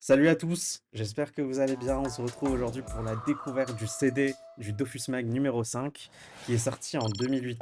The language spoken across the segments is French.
Salut à tous, j'espère que vous allez bien. On se retrouve aujourd'hui pour la découverte du CD du Dofus Mag numéro 5 qui est sorti en 2008.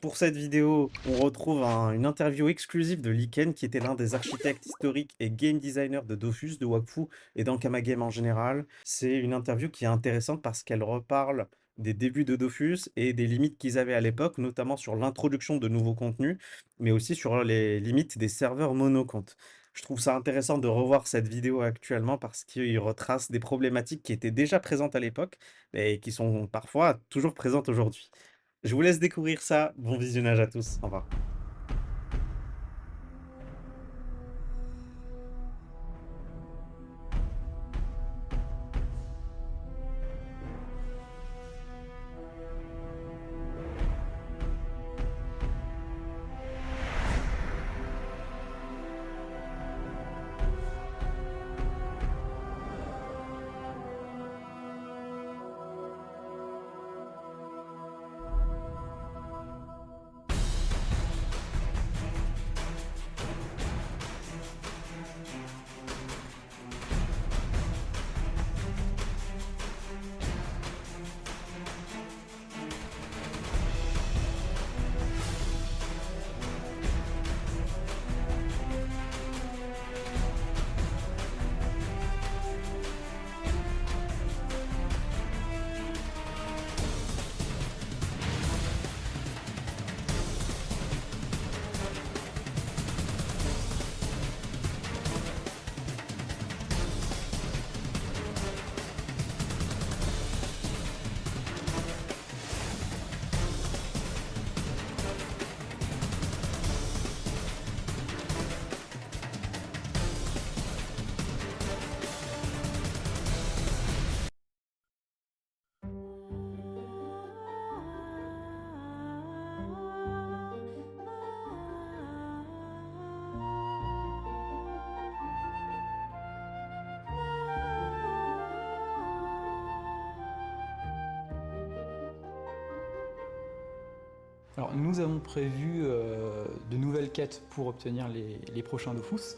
Pour cette vidéo, on retrouve une interview exclusive de Liken qui était l'un des architectes historiques et game designers de Dofus, de Wakfu et d'Ankama Game en général. C'est une interview qui est intéressante parce qu'elle reparle des débuts de Dofus et des limites qu'ils avaient à l'époque, notamment sur l'introduction de nouveaux contenus, mais aussi sur les limites des serveurs monocomptes. Je trouve ça intéressant de revoir cette vidéo actuellement parce qu'il retrace des problématiques qui étaient déjà présentes à l'époque et qui sont parfois toujours présentes aujourd'hui. Je vous laisse découvrir ça. Bon visionnage à tous. Au revoir. Alors, nous avons prévu de nouvelles quêtes pour obtenir les prochains Dofus,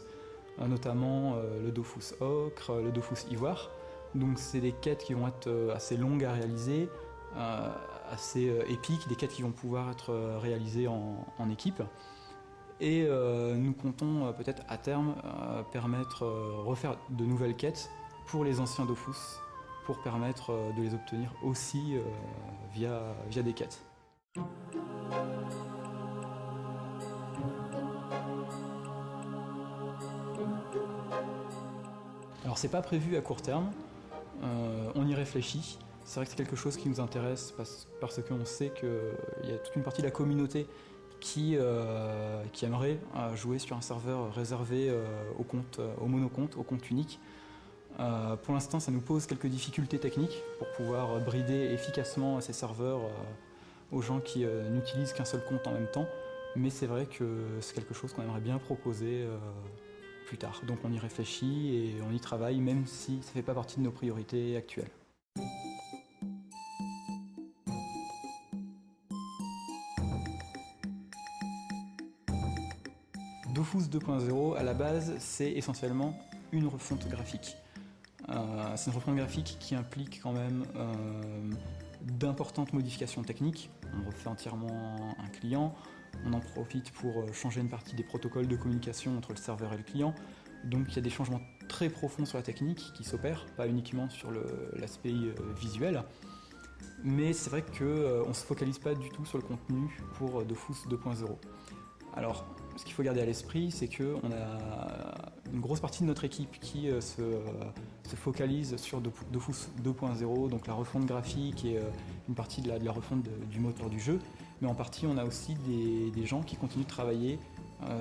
notamment le Dofus Ocre, le Dofus Ivoire. Donc c'est des quêtes qui vont être assez longues à réaliser, euh, assez épiques, des quêtes qui vont pouvoir être réalisées en équipe. Et nous comptons peut-être à terme refaire de nouvelles quêtes pour les anciens Dofus, pour permettre de les obtenir aussi via des quêtes. Alors c'est pas prévu à court terme, on y réfléchit. C'est vrai que c'est quelque chose qui nous intéresse parce qu'on sait qu'il y a toute une partie de la communauté qui aimerait jouer sur un serveur réservé au monocompte, au compte unique. Pour l'instant, ça nous pose quelques difficultés techniques pour pouvoir brider efficacement ces serveurs aux gens qui n'utilisent qu'un seul compte en même temps. Mais c'est vrai que c'est quelque chose qu'on aimerait bien proposer plus tard. Donc on y réfléchit et on y travaille, même si ça ne fait pas partie de nos priorités actuelles. Dofus 2.0, à la base, c'est essentiellement une refonte graphique. C'est une refonte graphique qui implique quand même d'importantes modifications techniques. On refait entièrement un client, on en profite pour changer une partie des protocoles de communication entre le serveur et le client. Donc il y a des changements très profonds sur la technique qui s'opèrent, pas uniquement sur l'aspect visuel. Mais c'est vrai qu'on ne se focalise pas du tout sur le contenu pour Dofus 2.0. Alors, ce qu'il faut garder à l'esprit, c'est qu'on a une grosse partie de notre équipe qui se focalise sur Dofus 2.0, donc la refonte graphique et une partie de la refonte du moteur du jeu. Mais en partie, on a aussi des gens qui continuent de travailler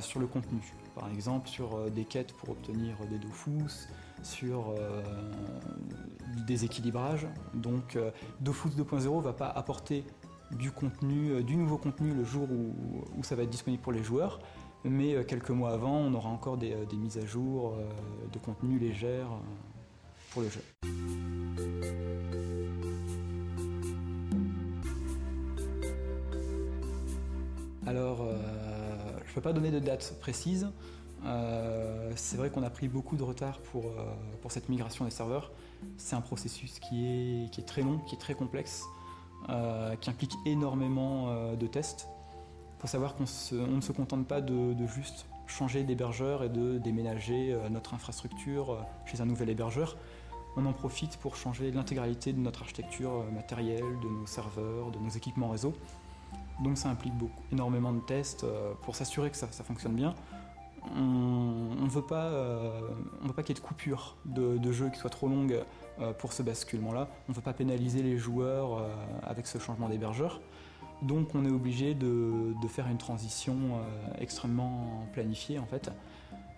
sur le contenu. Par exemple, sur des quêtes pour obtenir des Dofus, sur des équilibrages. Donc, Dofus 2.0 ne va pas apporter du contenu, du nouveau contenu le jour où ça va être disponible pour les joueurs, mais quelques mois avant, on aura encore des mises à jour de contenu légères pour le jeu. Alors, je ne peux pas donner de date précise, C'est vrai qu'on a pris beaucoup de retard pour cette migration des serveurs. C'est un processus qui est très long, qui est très complexe, qui implique énormément de tests. Il faut savoir qu'on ne se contente pas de juste changer d'hébergeur et de déménager notre infrastructure chez un nouvel hébergeur. On en profite pour changer l'intégralité de notre architecture matérielle, de nos serveurs, de nos équipements réseau. Donc ça implique énormément de tests pour s'assurer que ça fonctionne bien. On ne veut pas qu'il y ait de coupure de jeu qui soit trop longue pour ce basculement-là. On ne veut pas pénaliser les joueurs avec ce changement d'hébergeur. Donc on est obligé de faire une transition extrêmement planifiée en fait.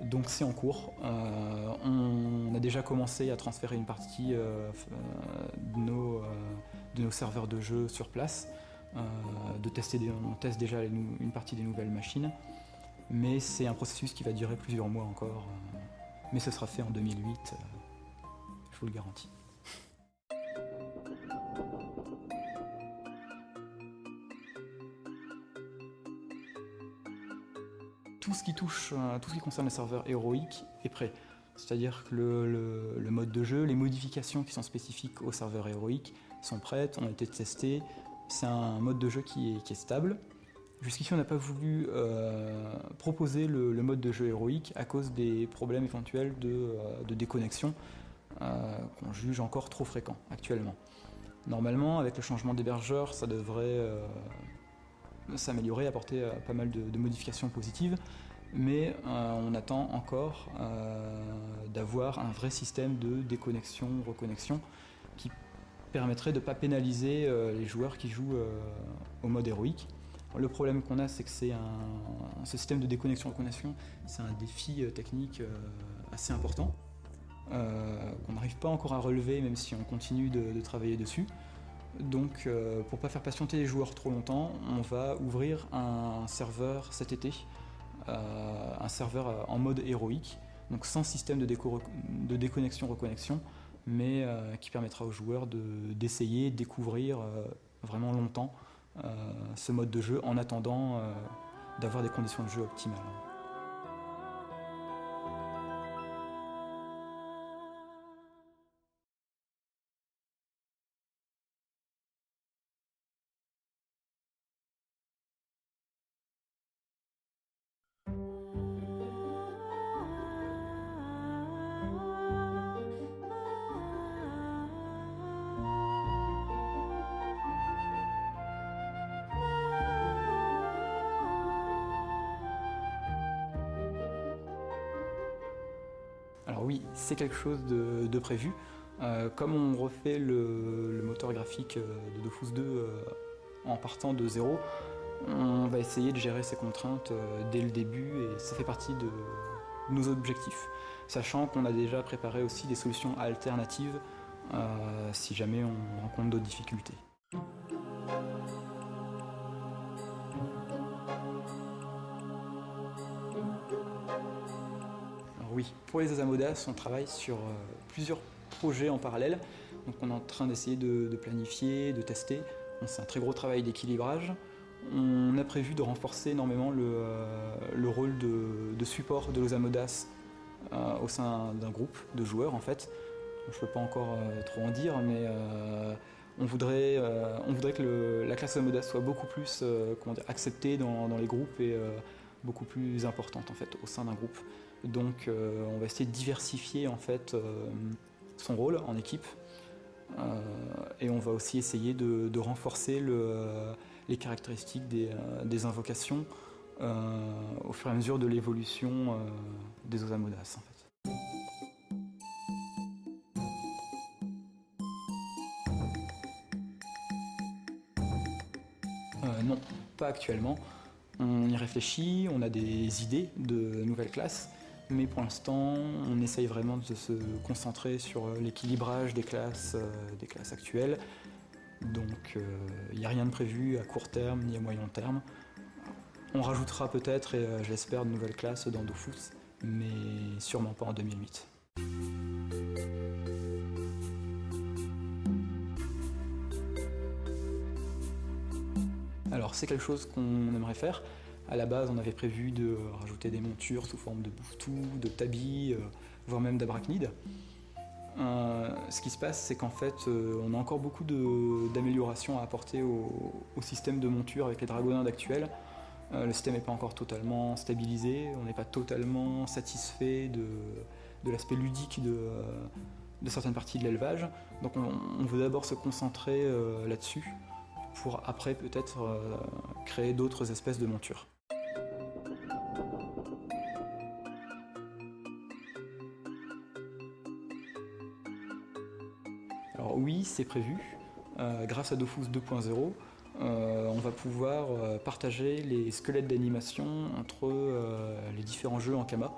Donc c'est en cours. On a déjà commencé à transférer une partie de nos serveurs de jeu sur place. On teste déjà une partie des nouvelles machines. Mais c'est un processus qui va durer plusieurs mois encore. Mais ce sera fait en 2008, je vous le garantis. Tout ce qui concerne les serveurs héroïques est prêt. C'est-à-dire que le mode de jeu, les modifications qui sont spécifiques aux serveurs héroïques sont prêtes, ont été testées. C'est un mode de jeu qui est stable. Jusqu'ici, on n'a pas voulu proposer le mode de jeu héroïque à cause des problèmes éventuels de déconnexion qu'on juge encore trop fréquents actuellement. Normalement, avec le changement d'hébergeur, ça devrait s'améliorer, apporter pas mal de modifications positives, mais on attend encore d'avoir un vrai système de déconnexion-reconnexion qui permettrait de ne pas pénaliser les joueurs qui jouent au mode héroïque. Le problème qu'on a, c'est que ce système de déconnexion-reconnexion, c'est un défi technique assez important, qu'on n'arrive pas encore à relever, même si on continue de travailler dessus. Donc, pour ne pas faire patienter les joueurs trop longtemps, on va ouvrir un serveur cet été, un serveur en mode héroïque, donc sans système de déconnexion-reconnexion, mais qui permettra aux joueurs d'essayer, de découvrir vraiment longtemps ce mode de jeu en attendant d'avoir des conditions de jeu optimales. Alors oui, c'est quelque chose de prévu. Comme on refait le moteur graphique de Dofus 2 en partant de zéro, on va essayer de gérer ces contraintes dès le début et ça fait partie de nos objectifs. Sachant qu'on a déjà préparé aussi des solutions alternatives si jamais on rencontre d'autres difficultés. Oui, pour les Osamodas, on travaille sur plusieurs projets en parallèle. Donc on est en train d'essayer de planifier, de tester. C'est un très gros travail d'équilibrage. On a prévu de renforcer énormément le rôle de support de l'Osamodas au sein d'un groupe de joueurs en fait. Je ne peux pas encore trop en dire, mais on voudrait que la classe Osamodas soit beaucoup plus acceptée dans les groupes et beaucoup plus importante en fait au sein d'un groupe. Donc on va essayer de diversifier en fait son rôle en équipe et on va aussi essayer de renforcer les caractéristiques des invocations au fur et à mesure de l'évolution des Osamodas en fait. Non, pas actuellement. On y réfléchit, on a des idées de nouvelles classes, mais pour l'instant, on essaye vraiment de se concentrer sur l'équilibrage des classes actuelles. Donc, il n'y a rien de prévu à court terme ni à moyen terme. On rajoutera peut-être, et je l'espère, de nouvelles classes dans Dofus, mais sûrement pas en 2008. Alors c'est quelque chose qu'on aimerait faire. À la base, on avait prévu de rajouter des montures sous forme de bouvetou, de tabi, voire même d'abrachnide. Ce qui se passe, c'est qu'en fait, on a encore beaucoup d'améliorations à apporter au système de monture avec les dragons actuels. Le système n'est pas encore totalement stabilisé, on n'est pas totalement satisfait de l'aspect ludique de certaines parties de l'élevage. Donc on veut d'abord se concentrer là-dessus pour après peut-être créer d'autres espèces de montures. Alors oui, c'est prévu. Grâce à Dofus 2.0, on va pouvoir partager les squelettes d'animation entre les différents jeux en Kama,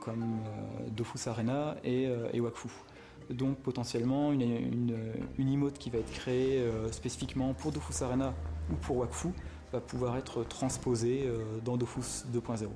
comme Dofus Arena et Wakfu. Donc potentiellement une emote qui va être créée spécifiquement pour Dofus Arena ou pour Wakfu va pouvoir être transposée dans Dofus 2.0.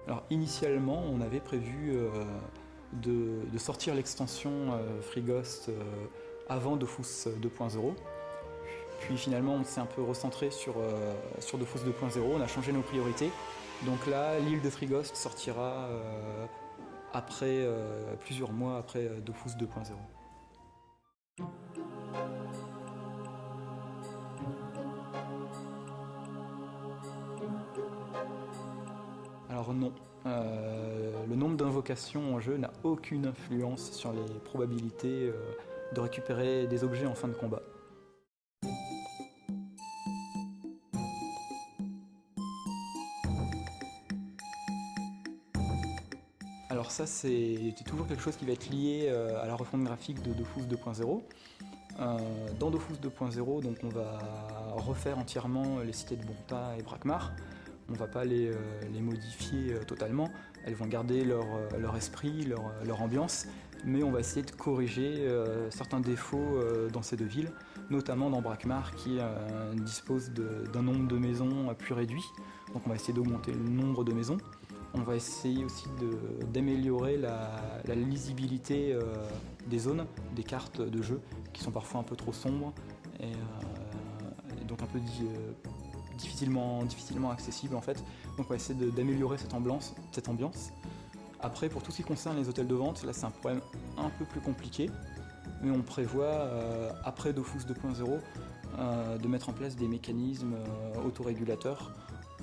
Alors initialement, on avait prévu de sortir l'extension FreeGhost avant Dofus 2.0. Puis finalement, on s'est un peu recentré sur Dofus 2.0, on a changé nos priorités. Donc là, l'île de FreeGhost sortira plusieurs mois après Dofus 2.0. Alors non, le nombre d'invocations en jeu n'a aucune influence sur les probabilités de récupérer des objets en fin de combat. Alors ça c'est toujours quelque chose qui va être lié à la refonte graphique de Dofus 2.0. Dans Dofus 2.0, donc on va refaire entièrement les cités de Bonta et Brakmar. On ne va pas les modifier totalement, elles vont garder leur esprit, leur ambiance, mais on va essayer de corriger certains défauts dans ces deux villes, notamment dans Brakmar qui dispose d'un nombre de maisons plus réduit, donc on va essayer d'augmenter le nombre de maisons. On va essayer aussi d'améliorer la lisibilité des zones, des cartes de jeu, qui sont parfois un peu trop sombres et donc un peu difficilement accessibles en fait. Donc on va essayer d'améliorer cette ambiance. Après, pour tout ce qui concerne les hôtels de vente, là c'est un problème un peu plus compliqué, mais on prévoit, après Dofus 2.0, de mettre en place des mécanismes autorégulateurs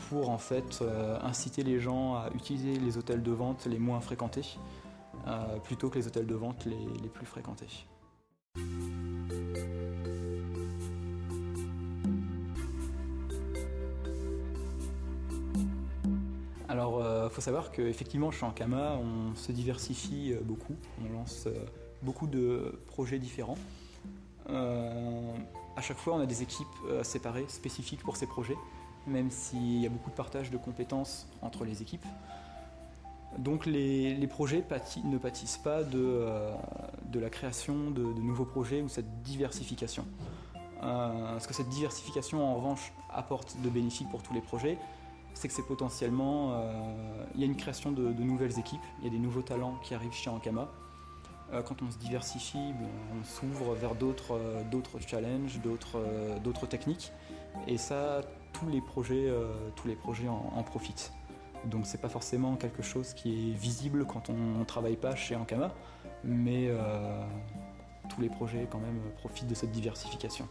pour en fait inciter les gens à utiliser les hôtels de vente les moins fréquentés plutôt que les hôtels de vente les plus fréquentés. Alors faut savoir qu'effectivement chez Ankama on se diversifie beaucoup, on lance beaucoup de projets différents. À chaque fois on a des équipes séparées, spécifiques pour ces projets, même s'il y a beaucoup de partage de compétences entre les équipes. Donc les projets ne pâtissent pas de la création de nouveaux projets ou cette diversification. Ce que cette diversification en revanche apporte de bénéfiques pour tous les projets, c'est que c'est potentiellement, il y a une création de nouvelles équipes, il y a des nouveaux talents qui arrivent chez Ankama. Quand on se diversifie, on s'ouvre vers d'autres challenges, d'autres techniques, et ça, tous les projets en profitent. Donc c'est pas forcément quelque chose qui est visible quand on ne travaille pas chez Ankama, mais tous les projets quand même profitent de cette diversification.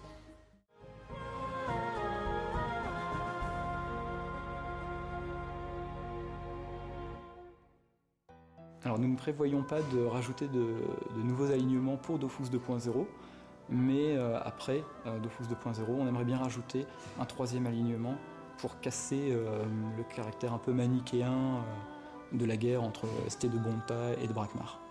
Alors nous ne prévoyons pas de rajouter de nouveaux alignements pour Dofus 2.0, mais après Dofus 2.0, on aimerait bien rajouter un troisième alignement pour casser le caractère un peu manichéen de la guerre entre Cité de Bonta et de Brakmar.